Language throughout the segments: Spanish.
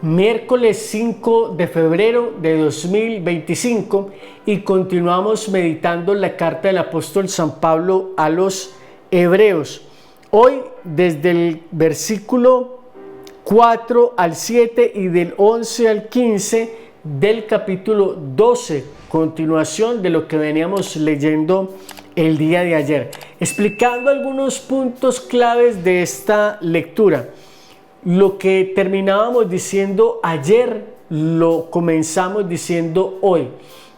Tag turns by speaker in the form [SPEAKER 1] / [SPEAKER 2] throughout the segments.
[SPEAKER 1] Miércoles 5 de febrero de 2025 y continuamos meditando la carta del apóstol San Pablo a los Hebreos. Hoy desde el versículo 4 al 7 y del 11 al 15 del capítulo 12, continuación de lo que veníamos leyendo el día de ayer, explicando algunos puntos claves de esta lectura. Lo que terminábamos diciendo ayer, lo comenzamos diciendo hoy.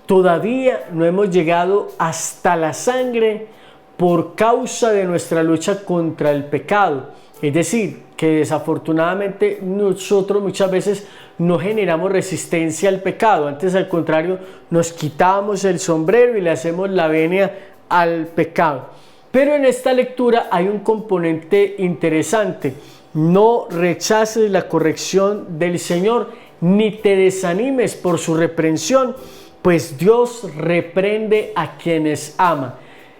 [SPEAKER 1] Todavía no hemos llegado hasta la sangre por causa de nuestra lucha contra el pecado. Es decir, que desafortunadamente nosotros muchas veces no generamos resistencia al pecado. Antes, al contrario, nos quitamos el sombrero y le hacemos la venia al pecado. Pero en esta lectura hay un componente interesante. No rechaces la corrección del Señor, ni te desanimes por su reprensión, pues Dios reprende a quienes ama.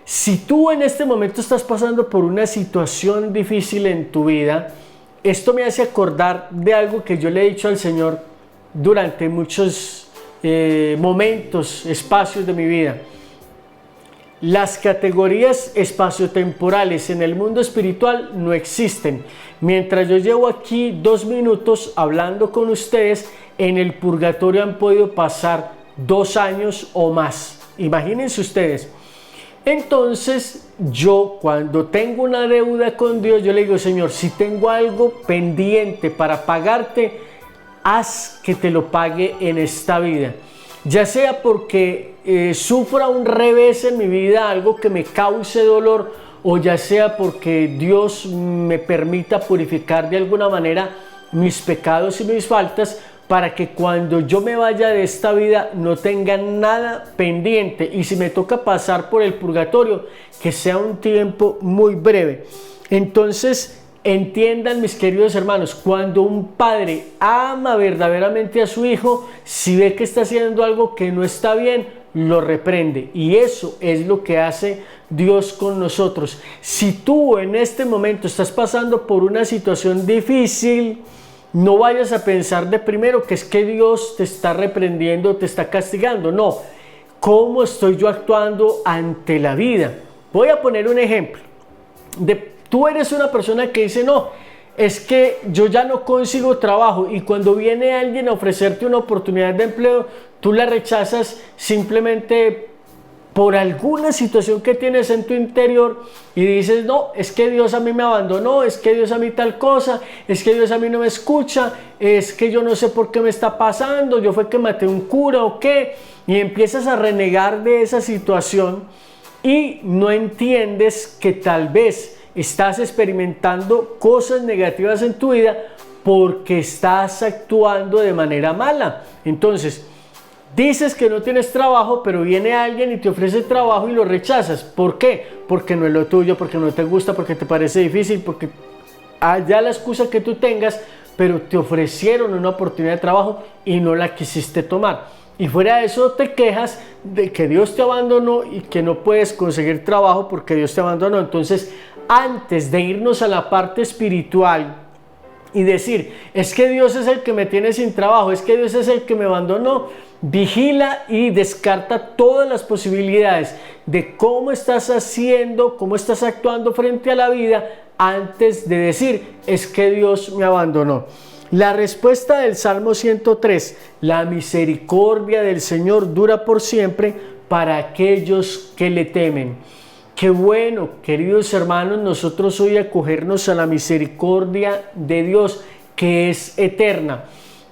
[SPEAKER 1] Si tú en este momento estás pasando por una situación difícil en tu vida, esto me hace acordar de algo que yo le he dicho al Señor durante muchos momentos, espacios de mi vida. Las categorías espaciotemporales en el mundo espiritual no existen. Mientras yo llevo aquí 2 minutos hablando con ustedes, en el purgatorio han podido pasar 2 años o más. Imagínense ustedes. Entonces yo, cuando tengo una deuda con Dios, yo le digo: Señor, si tengo algo pendiente para pagarte, haz que te lo pague en esta vida. Ya sea porque sufra un revés en mi vida, algo que me cause dolor, o ya sea porque Dios me permita purificar de alguna manera mis pecados y mis faltas, para que cuando yo me vaya de esta vida no tenga nada pendiente, y si me toca pasar por el purgatorio, que sea un tiempo muy breve. Entonces, entiendan, mis queridos hermanos, cuando un padre ama verdaderamente a su hijo, si ve que está haciendo algo que no está bien, lo reprende, y eso es lo que hace Dios con nosotros. Si tú en este momento estás pasando por una situación difícil, no vayas a pensar de primero que es que Dios te está reprendiendo, te está castigando. No, ¿cómo estoy yo actuando ante la vida? Voy a poner un ejemplo. Tú eres una persona que dice: no, es que yo ya no consigo trabajo, y cuando viene alguien a ofrecerte una oportunidad de empleo, tú la rechazas simplemente por alguna situación que tienes en tu interior, y dices: no, es que Dios a mí me abandonó, es que Dios a mí tal cosa, es que Dios a mí no me escucha, es que yo no sé por qué me está pasando, yo fue que maté un cura o qué, y empiezas a renegar de esa situación y no entiendes que tal vez estás experimentando cosas negativas en tu vida porque estás actuando de manera mala. Entonces, dices que no tienes trabajo, pero viene alguien y te ofrece trabajo y lo rechazas. ¿Por qué? Porque no es lo tuyo, porque no te gusta, porque te parece difícil, porque allá la excusa que tú tengas, pero te ofrecieron una oportunidad de trabajo y no la quisiste tomar. Y fuera de eso te quejas de que Dios te abandonó y que no puedes conseguir trabajo porque Dios te abandonó. Entonces, antes de irnos a la parte espiritual y decir: es que Dios es el que me tiene sin trabajo, es que Dios es el que me abandonó, vigila y descarta todas las posibilidades de cómo estás haciendo, cómo estás actuando frente a la vida antes de decir: es que Dios me abandonó. La respuesta del Salmo 103: la misericordia del Señor dura por siempre para aquellos que le temen. Qué bueno, queridos hermanos, nosotros hoy acogernos a la misericordia de Dios, que es eterna.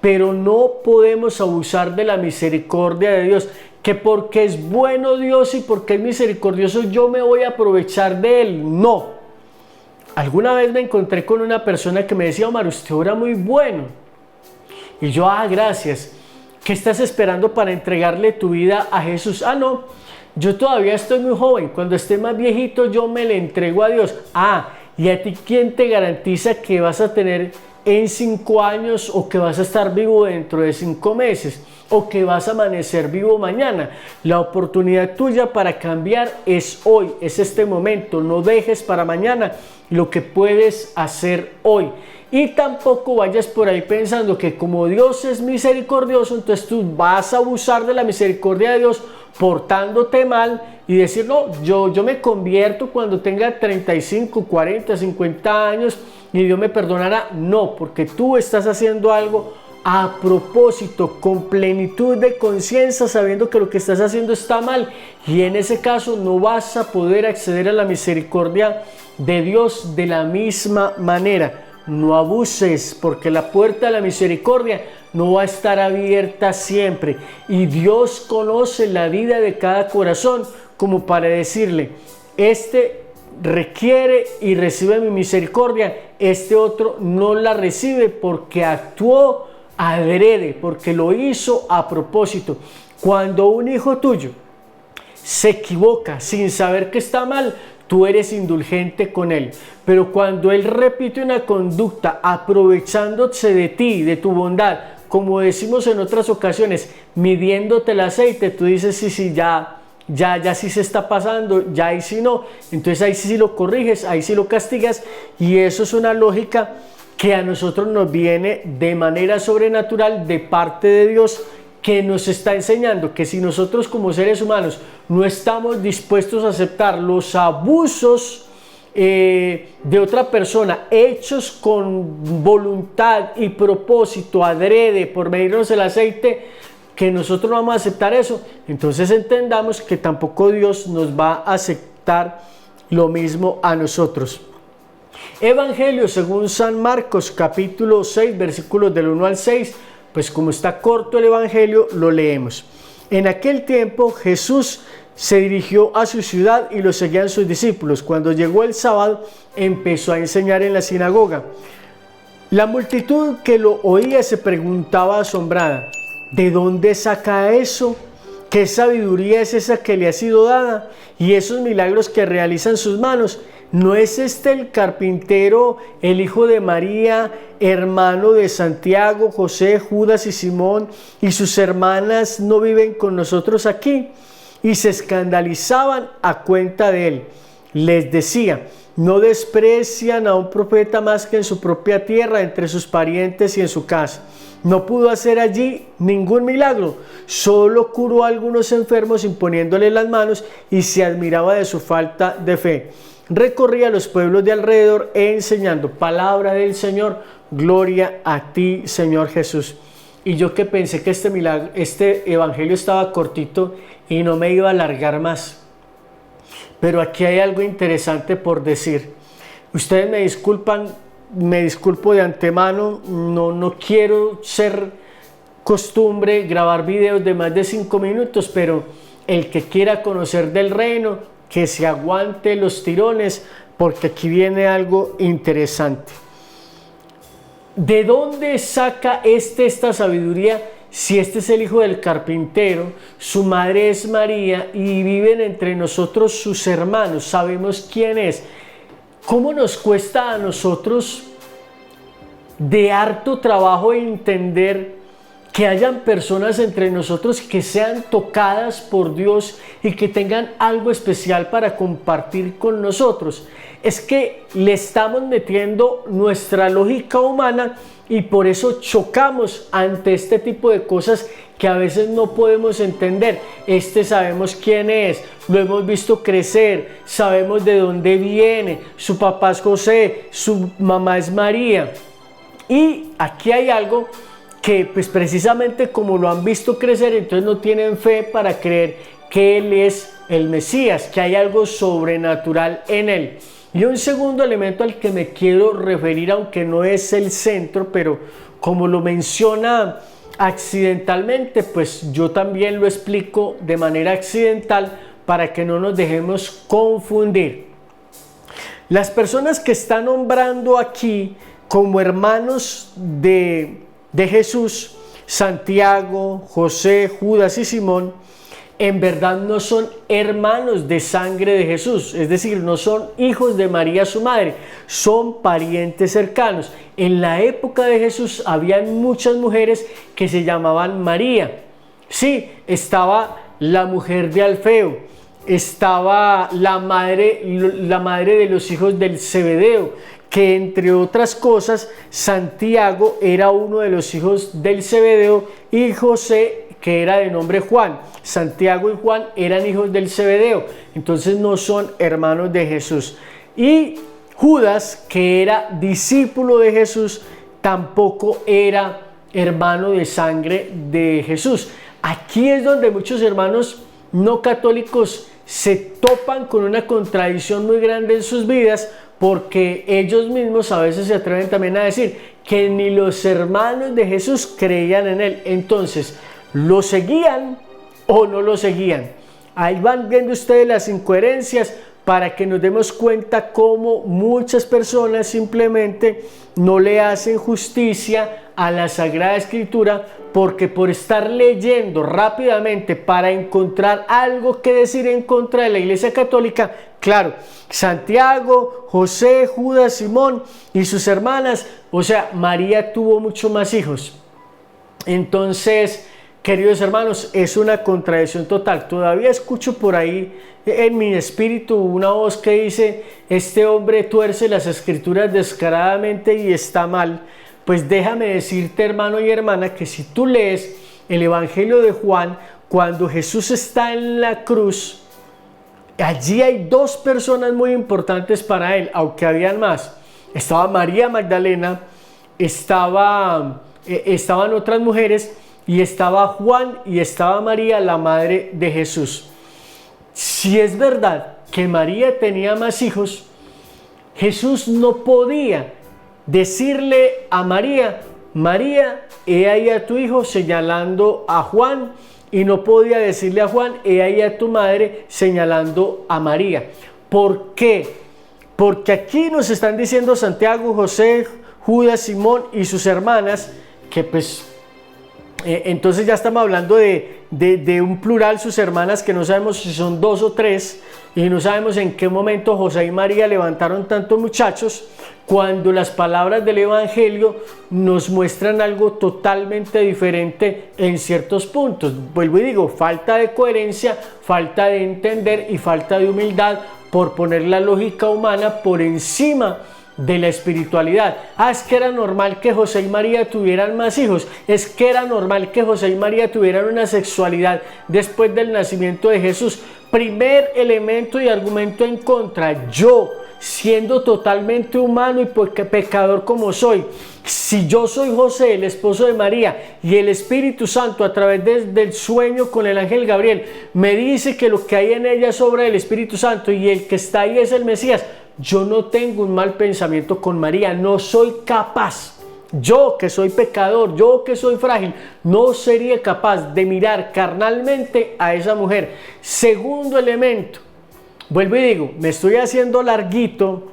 [SPEAKER 1] Pero no podemos abusar de la misericordia de Dios, que porque es bueno Dios y porque es misericordioso yo me voy a aprovechar de Él. No. Alguna vez me encontré con una persona que me decía: Omar, usted ora muy bueno. Y yo: gracias. ¿Qué estás esperando para entregarle tu vida a Jesús? No, yo todavía estoy muy joven. Cuando esté más viejito yo me le entrego a Dios. ¿Y a ti quién te garantiza que vas a tener en 5 años o que vas a estar vivo dentro de 5 meses o que vas a amanecer vivo mañana. La oportunidad tuya para cambiar es hoy, es este momento. No dejes para mañana lo que puedes hacer hoy. Y tampoco vayas por ahí pensando que como Dios es misericordioso, entonces tú vas a abusar de la misericordia de Dios portándote mal y decir, no, yo me convierto cuando tenga 35, 40, 50 años y Dios me perdonará. No, porque tú estás haciendo algo a propósito, con plenitud de conciencia, sabiendo que lo que estás haciendo está mal, y en ese caso no vas a poder acceder a la misericordia de Dios de la misma manera. No abuses, porque la puerta de la misericordia no va a estar abierta siempre, y Dios conoce la vida de cada corazón como para decirle, este requiere y recibe mi misericordia, este otro no la recibe porque actuó adrede, porque lo hizo a propósito. Cuando un hijo tuyo se equivoca sin saber que está mal, tú eres indulgente con él. Pero cuando él repite una conducta aprovechándose de ti, de tu bondad, como decimos en otras ocasiones, midiéndote el aceite, tú dices, sí, ya sí se está pasando, ya ahí sí no. Entonces ahí sí lo corriges, ahí sí lo castigas, y eso es una lógica que a nosotros nos viene de manera sobrenatural de parte de Dios, que nos está enseñando que si nosotros como seres humanos no estamos dispuestos a aceptar los abusos de otra persona hechos con voluntad y propósito adrede por medirnos el aceite, que nosotros no vamos a aceptar eso, entonces entendamos que tampoco Dios nos va a aceptar lo mismo a nosotros. Evangelio según San Marcos, capítulo 6, versículos del 1 al 6, pues como está corto el Evangelio, lo leemos. En aquel tiempo Jesús se dirigió a su ciudad y lo seguían sus discípulos. Cuando llegó el sábado, empezó a enseñar en la sinagoga. La multitud que lo oía se preguntaba asombrada, ¿de dónde saca eso? ¿Qué sabiduría es esa que le ha sido dada? Y esos milagros que realizan sus manos. ¿No es este el carpintero, el hijo de María, hermano de Santiago, José, Judas y Simón, y sus hermanas no viven con nosotros aquí? Y se escandalizaban a cuenta de él. Les decía, no desprecian a un profeta más que en su propia tierra, entre sus parientes y en su casa. No pudo hacer allí ningún milagro, solo curó a algunos enfermos imponiéndole las manos, y se admiraba de su falta de fe. Recorría los pueblos de alrededor enseñando. Palabra del Señor, gloria a ti, Señor Jesús. Y yo que pensé que este evangelio estaba cortito y no me iba a alargar más, pero aquí hay algo interesante por decir. Ustedes me disculpo de antemano, no quiero ser costumbre grabar videos de más de 5 minutos, pero el que quiera conocer del reino, que se aguante los tirones, porque aquí viene algo interesante. ¿De dónde saca esta sabiduría? Si este es el hijo del carpintero, su madre es María y viven entre nosotros sus hermanos, sabemos quién es. ¿Cómo nos cuesta a nosotros de harto trabajo entender que hayan personas entre nosotros que sean tocadas por Dios y que tengan algo especial para compartir con nosotros? Es que le estamos metiendo nuestra lógica humana y por eso chocamos ante este tipo de cosas que a veces no podemos entender. Sabemos quién es, lo hemos visto crecer, sabemos de dónde viene, su papá es José, su mamá es María. Y aquí hay algo que pues precisamente como lo han visto crecer, entonces no tienen fe para creer que Él es el Mesías, que hay algo sobrenatural en Él. Y un segundo elemento al que me quiero referir, aunque no es el centro, pero como lo menciona accidentalmente, pues yo también lo explico de manera accidental para que no nos dejemos confundir. Las personas que está nombrando aquí como hermanos de Jesús, Santiago, José, Judas y Simón, en verdad no son hermanos de sangre de Jesús, es decir, no son hijos de María su madre, son parientes cercanos. En la época de Jesús habían muchas mujeres que se llamaban María. Sí, estaba la mujer de Alfeo, estaba la madre de los hijos del Zebedeo, que entre otras cosas Santiago era uno de los hijos del Zebedeo y José, que era de nombre Juan. Santiago y Juan eran hijos del Zebedeo, entonces no son hermanos de Jesús. Y Judas, que era discípulo de Jesús, tampoco era hermano de sangre de Jesús. Aquí es donde muchos hermanos no católicos se topan con una contradicción muy grande en sus vidas, porque ellos mismos a veces se atreven también a decir que ni los hermanos de Jesús creían en él. Entonces, ¿lo seguían o no lo seguían? Ahí van viendo ustedes las incoherencias, para que nos demos cuenta cómo muchas personas simplemente no le hacen justicia a la Sagrada Escritura, porque por estar leyendo rápidamente para encontrar algo que decir en contra de la Iglesia Católica, claro, Santiago, José, Judas, Simón y sus hermanas, o sea, María tuvo mucho más hijos. Entonces, queridos hermanos, es una contradicción total. Todavía escucho por ahí en mi espíritu una voz que dice: este hombre tuerce las escrituras descaradamente y está mal. Pues déjame decirte, hermano y hermana, que si tú lees el Evangelio de Juan, cuando Jesús está en la cruz, allí hay dos personas muy importantes para él, aunque habían más. Estaba María Magdalena, estaban otras mujeres, y estaba Juan y estaba María, la madre de Jesús. Si es verdad que María tenía más hijos, Jesús no podía decirle a María: María, he ahí a tu hijo, señalando a Juan, y no podía decirle a Juan: he ahí a tu madre, señalando a María. ¿Por qué? Porque aquí nos están diciendo Santiago, José, Judas, Simón y sus hermanas, que pues entonces ya estamos hablando de un plural, sus hermanas, que no sabemos si son dos o tres, y no sabemos en qué momento José y María levantaron tantos muchachos, cuando las palabras del Evangelio nos muestran algo totalmente diferente en ciertos puntos. Vuelvo y digo, falta de coherencia, falta de entender y falta de humildad por poner la lógica humana por encima de la espiritualidad. Es que era normal que José y María tuvieran más hijos, es que era normal que José y María tuvieran una sexualidad después del nacimiento de Jesús. Primer elemento y argumento en contra: yo, siendo totalmente humano y pecador como soy, si yo soy José, el esposo de María, y el Espíritu Santo a través del sueño con el ángel Gabriel me dice que lo que hay en ella es obra del Espíritu Santo y el que está ahí es el Mesías, yo no tengo un mal pensamiento con María, no soy capaz. Yo, que soy pecador, yo que soy frágil, no sería capaz de mirar carnalmente a esa mujer. Segundo elemento, vuelvo y digo, me estoy haciendo larguito,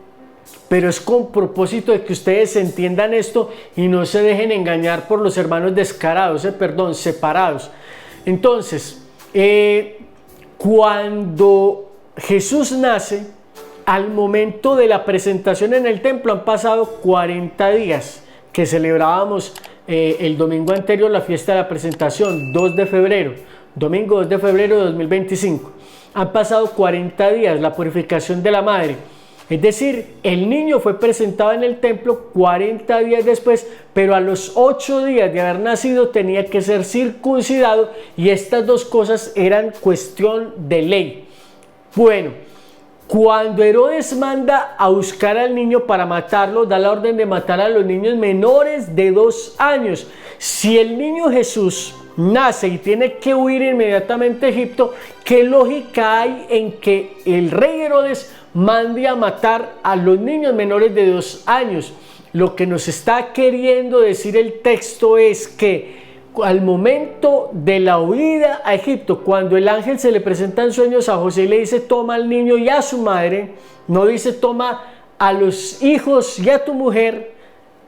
[SPEAKER 1] pero es con propósito de que ustedes entiendan esto y no se dejen engañar por los hermanos descarados, separados. Entonces, cuando Jesús nace, al momento de la presentación en el templo han pasado 40 días, que celebrábamos el domingo anterior la fiesta de la presentación, 2 de febrero, domingo 2 de febrero de 2025. Han pasado 40 días, la purificación de la madre. Es decir, el niño fue presentado en el templo 40 días después, pero a los 8 días de haber nacido tenía que ser circuncidado, y estas dos cosas eran cuestión de ley. Bueno, cuando Herodes manda a buscar al niño para matarlo, da la orden de matar a los niños menores de 2 años. Si el niño Jesús nace y tiene que huir inmediatamente a Egipto, ¿qué lógica hay en que el rey Herodes mande a matar a los niños menores de 2 años? Lo que nos está queriendo decir el texto es que al momento de la huida a Egipto, cuando el ángel se le presenta en sueños a José y le dice: toma al niño y a su madre, no dice toma a los hijos y a tu mujer,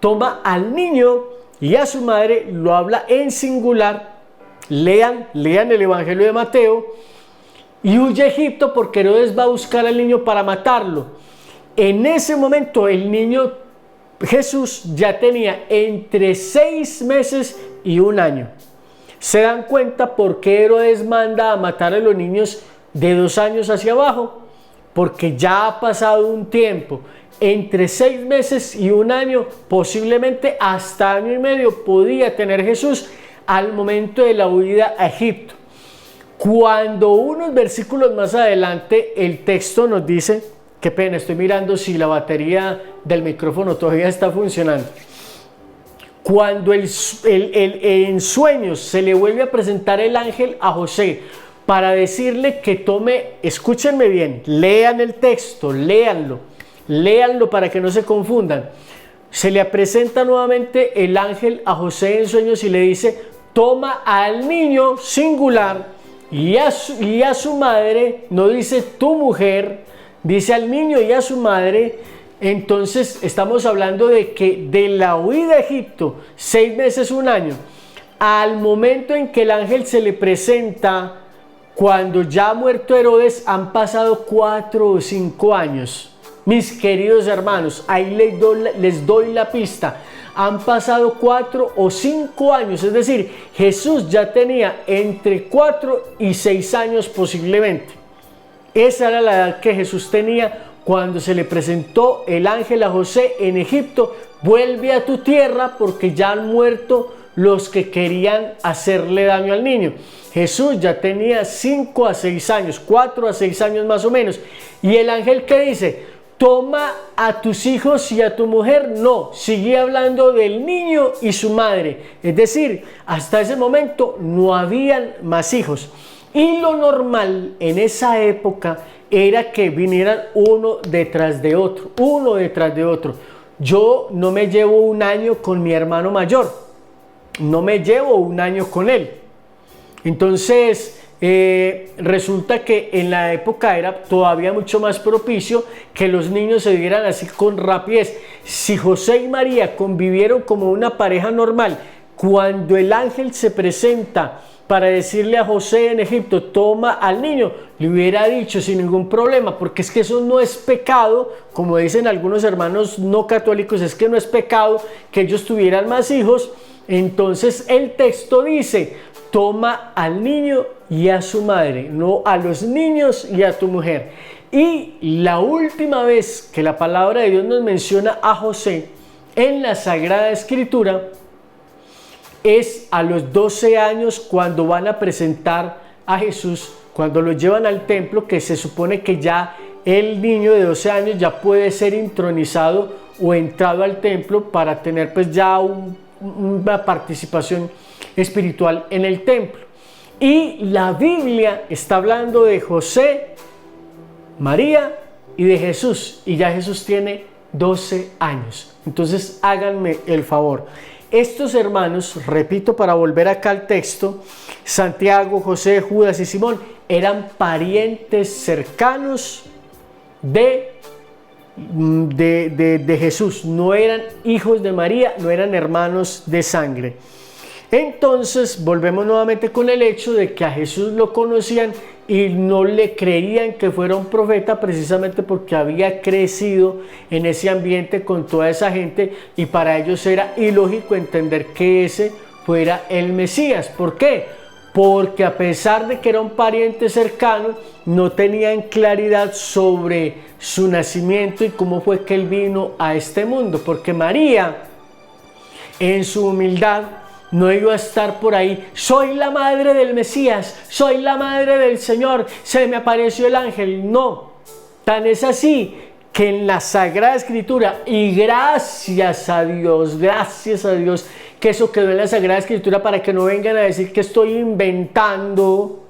[SPEAKER 1] toma al niño y a su madre, lo habla en singular. Lean el Evangelio de Mateo. Y huye a Egipto porque Herodes va a buscar al niño para matarlo. En ese momento el niño Jesús ya tenía entre 6 meses y 1 año. ¿Se dan cuenta por qué Herodes manda a matar a los niños de 2 años hacia abajo? Porque ya ha pasado un tiempo. Entre 6 meses y 1 año, posiblemente hasta 1 año y medio, podía tener Jesús al momento de la huida a Egipto. Cuando unos versículos más adelante el texto nos dice, qué pena, estoy mirando si la batería del micrófono todavía está funcionando. Cuando en sueños se le vuelve a presentar el ángel a José para decirle que tome, escúchenme bien, lean el texto, léanlo para que no se confundan. Se le presenta nuevamente el ángel a José en sueños y le dice, toma al niño singular y a su madre, no dice tu mujer, dice al niño y a su madre. Entonces estamos hablando de que de la huida a Egipto, 6 meses, 1 año, al momento en que el ángel se le presenta, cuando ya ha muerto Herodes, han pasado 4 o 5 años. Mis queridos hermanos, ahí les doy la pista. Han pasado 4 o 5 años, es decir, Jesús ya tenía entre 4 y 6 años posiblemente. Esa era la edad que Jesús tenía cuando se le presentó el ángel a José en Egipto. Vuelve a tu tierra porque ya han muerto los que querían hacerle daño al niño. Jesús ya tenía 5 a 6 años, 4 a 6 años más o menos. Y el ángel, ¿qué dice? Toma a tus hijos y a tu mujer. No, sigue hablando del niño y su madre. Es decir, hasta ese momento no habían más hijos. Y lo normal en esa época era que vinieran uno detrás de otro. Yo no me llevo 1 año con mi hermano mayor. No me llevo 1 año con él. Entonces, resulta que en la época era todavía mucho más propicio que los niños se dieran así con rapidez. Si José y María convivieron como una pareja normal, cuando el ángel se presenta para decirle a José en Egipto, toma al niño, le hubiera dicho sin ningún problema, porque es que eso no es pecado, como dicen algunos hermanos no católicos, es que no es pecado que ellos tuvieran más hijos. Entonces el texto dice, toma al niño y a su madre, no a los niños y a tu mujer. Y la última vez que la palabra de Dios nos menciona a José en la Sagrada Escritura es a los 12 años, cuando van a presentar a Jesús, cuando lo llevan al templo, que se supone que ya el niño de 12 años ya puede ser intronizado o entrado al templo para tener pues ya una participación espiritual en el templo. Y la Biblia está hablando de José, María y de Jesús, y ya Jesús tiene 12 años. Entonces háganme el favor. Estos hermanos, repito para volver acá al texto, Santiago, José, Judas y Simón, eran parientes cercanos de Jesús. No eran hijos de María, no eran hermanos de sangre. Entonces volvemos nuevamente con el hecho de que a Jesús lo conocían y no le creían que fuera un profeta, precisamente porque había crecido en ese ambiente con toda esa gente, y para ellos era ilógico entender que ese fuera el Mesías. ¿Por qué? Porque a pesar de que era un pariente cercano, no tenían claridad sobre su nacimiento y cómo fue que él vino a este mundo, porque María, en su humildad, no iba a estar por ahí, soy la madre del Mesías, soy la madre del Señor, se me apareció el ángel. No, tan es así que en la Sagrada Escritura, y gracias a Dios, que eso quedó en la Sagrada Escritura para que no vengan a decir que estoy inventando.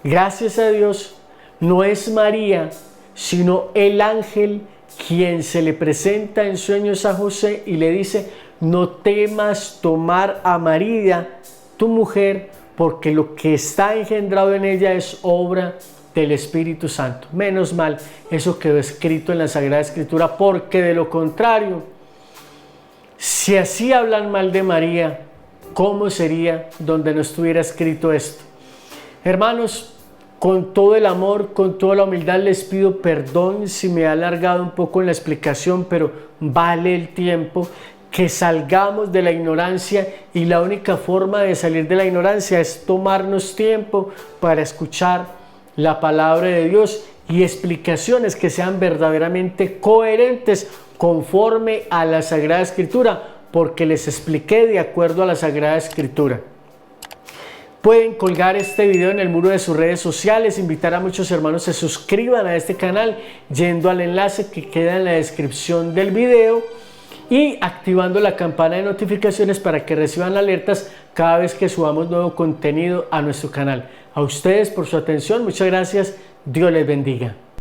[SPEAKER 1] Gracias a Dios, no es María, sino el ángel quien se le presenta en sueños a José y le dice, no temas tomar a María, tu mujer, porque lo que está engendrado en ella es obra del Espíritu Santo. Menos mal, eso quedó escrito en la Sagrada Escritura, porque de lo contrario, si así hablan mal de María, ¿cómo sería donde no estuviera escrito esto? Hermanos, con todo el amor, con toda la humildad les pido perdón si me he alargado un poco en la explicación, pero vale el tiempo que salgamos de la ignorancia, y la única forma de salir de la ignorancia es tomarnos tiempo para escuchar la palabra de Dios y explicaciones que sean verdaderamente coherentes conforme a la Sagrada Escritura, porque les expliqué de acuerdo a la Sagrada Escritura. Pueden colgar este video en el muro de sus redes sociales, invitar a muchos hermanos a se suscriban a este canal yendo al enlace que queda en la descripción del video y activando la campana de notificaciones para que reciban alertas cada vez que subamos nuevo contenido a nuestro canal. A ustedes por su atención, muchas gracias, Dios les bendiga.